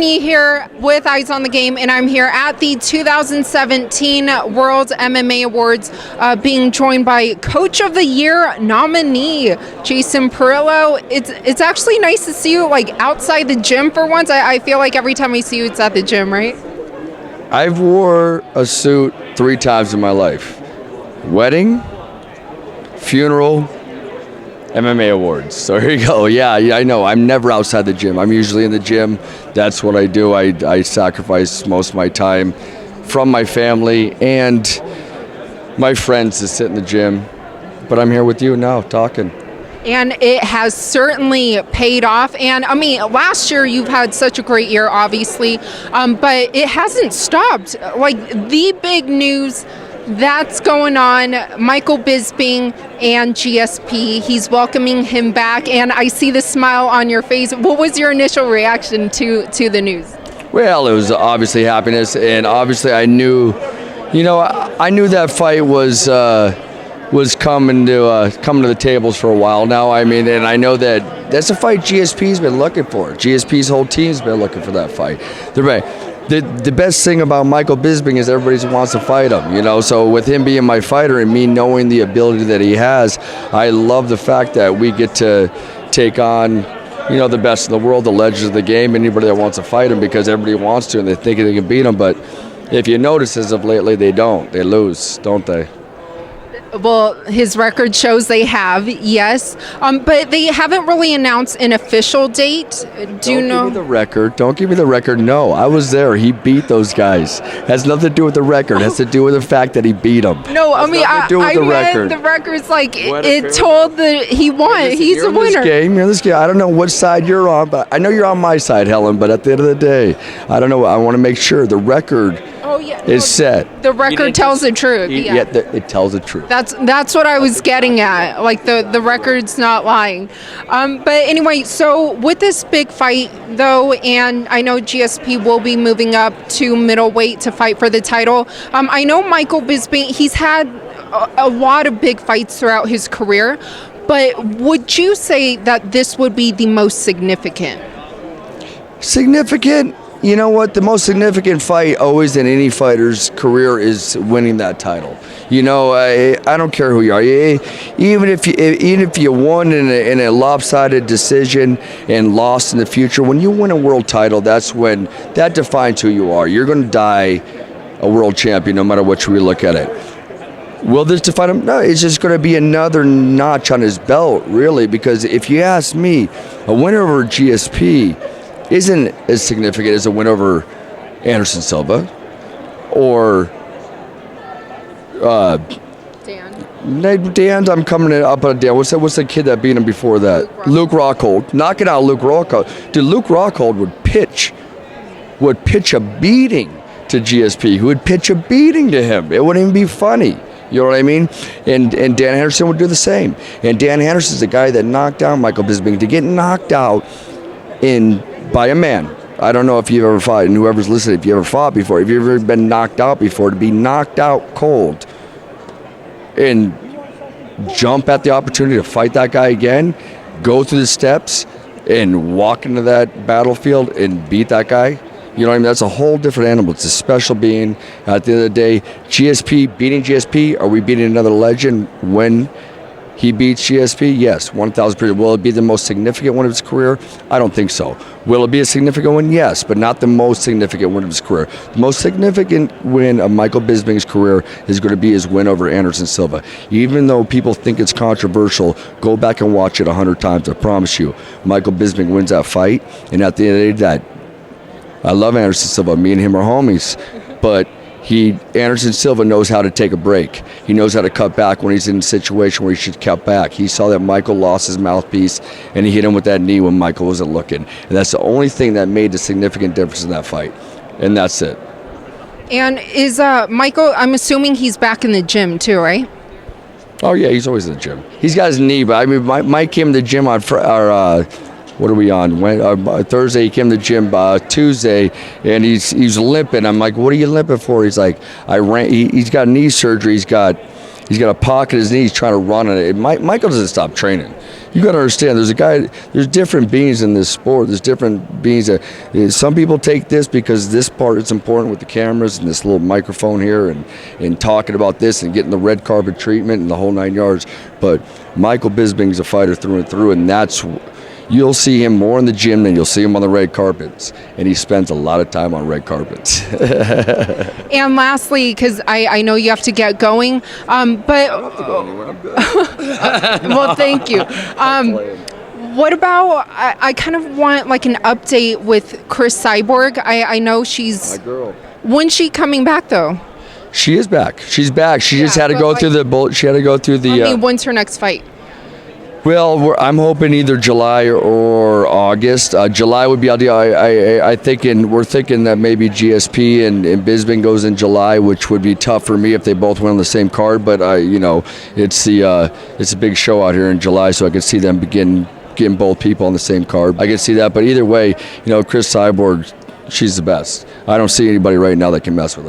Yee here with Eyes on the Game, and I'm here at the 2017 World MMA Awards, being joined by Coach of the Year nominee, Jason Parillo. It's actually nice to see you like outside the gym for once. I feel like every time I see you, it's at the gym, right? I've wore a suit 3 times in my life. Wedding, funeral, MMA Awards. So here you go. Yeah, I know. I'm never outside the gym. I'm usually in the gym. That's what I do. I sacrifice most of my time from my family and my friends to sit in the gym. But I'm here with you now talking. And it has certainly paid off. And I mean, last year you've had such a great year, obviously, but it hasn't stopped. Like the big news that's going on, Michael Bisping and GSP, he's welcoming him back, and I see the smile on your face. What was your initial reaction to the news? Well, it was obviously happiness, and obviously I knew that fight was coming to the tables for a while now. I mean, and I know that's a fight GSP's been looking for. GSP's whole team's been looking for that fight. They're right. The best thing about Michael Bisping is everybody wants to fight him, So with him being my fighter and me knowing the ability that he has, I love the fact that we get to take on, the best in the world, the legends of the game, anybody that wants to fight him, because everybody wants to and they think they can beat him. But if you notice, as of lately, they don't. They lose, don't they? Well, his record shows they have, yes, but they haven't really announced an official date. Do you know? Don't give me the record. Don't give me the record. No, I was there. He beat those guys. Has nothing to do with the record. It has to do with the fact that he beat them. No, I mean, I meant the record's like it told that he won. He's a winner. You're in this game. I don't know what side you're on, but I know you're on my side, Helen. But at the end of the day, I don't know. I want to make sure the record is set. The record tells the truth. It tells the truth. That's what I was getting at. Like the record's not lying. But anyway, so with this big fight though, and I know GSP will be moving up to middleweight to fight for the title. I know Michael Bisping, he's had a lot of big fights throughout his career, but would you say that this would be the most significant? Significant? You know what? The most significant fight always in any fighter's career is winning that title. I don't care who you are. Even if you won in a lopsided decision and lost in the future, when you win a world title, that defines who you are. You're going to die a world champion no matter which way you look at it. Will this define him? No, it's just going to be another notch on his belt, really, because if you ask me, a winner over GSP isn't as significant as a win over Anderson Silva or Dan. I'm coming up on Dan. What's the kid that beat him before that? Luke Rockhold. Knocking out Luke Rockhold. Dude, Luke Rockhold would pitch a beating to GSP. Who would pitch a beating to him? It wouldn't even be funny. You know what I mean? And Dan Henderson would do the same. And Dan Henderson's the guy that knocked down Michael Bisping. To get knocked out by a man. I don't know if you've ever fought, and whoever's listening, if you ever fought before, if you've ever been knocked out before, to be knocked out cold and jump at the opportunity to fight that guy again, go through the steps and walk into that battlefield and beat that guy, you know what I mean? That's a whole different animal. It's a special being. At the end of the day, beating GSP, are we beating another legend when he beats GSP? Yes, 1,000%. Will it be the most significant one of his career? I don't think so. Will it be a significant one? Yes, but not the most significant one of his career. The most significant win of Michael Bisping's career is going to be his win over Anderson Silva. Even though people think it's controversial, go back and watch it 100 times. I promise you. Michael Bisping wins that fight, and at the end of the day, I love Anderson Silva. Me and him are homies, but Anderson Silva knows how to take a break. He knows how to cut back when he's in a situation where he should cut back. He saw that Michael lost his mouthpiece, and he hit him with that knee when Michael wasn't looking. And that's the only thing that made the significant difference in that fight. And that's it. And is Michael, I'm assuming he's back in the gym too, right? Oh, yeah, he's always in the gym. He's got his knee, but I mean, Mike came to the gym on what are we on? Thursday, he came to the gym Tuesday, and he's limping. I'm like, what are you limping for? He's like, he's got knee surgery. He's got a pocket his knee. He's trying to run on it. Michael doesn't stop training. You got to understand. There's different beings in this sport. There's different beings that some people take this because this part is important with the cameras and this little microphone here and talking about this and getting the red carpet treatment and the whole 9 yards. But Michael Bisping's a fighter through and through, and you'll see him more in the gym than you'll see him on the red carpets, and he spends a lot of time on red carpets. And lastly, because I know you have to get going, but well, thank you. What about, I kind of want like an update with Chris Cyborg. I know she's... My girl. When's she coming back, though? She is back. She's back. She just had to go through the bullet. She had to go through the... I mean, when's her next fight? Well, I'm hoping either July or August. July would be ideal. We're thinking that maybe GSP and Bisping goes in July, which would be tough for me if they both went on the same card. But it's a big show out here in July, so I could see them getting both people on the same card. I could see that. But either way, Chris Cyborg, she's the best. I don't see anybody right now that can mess with her.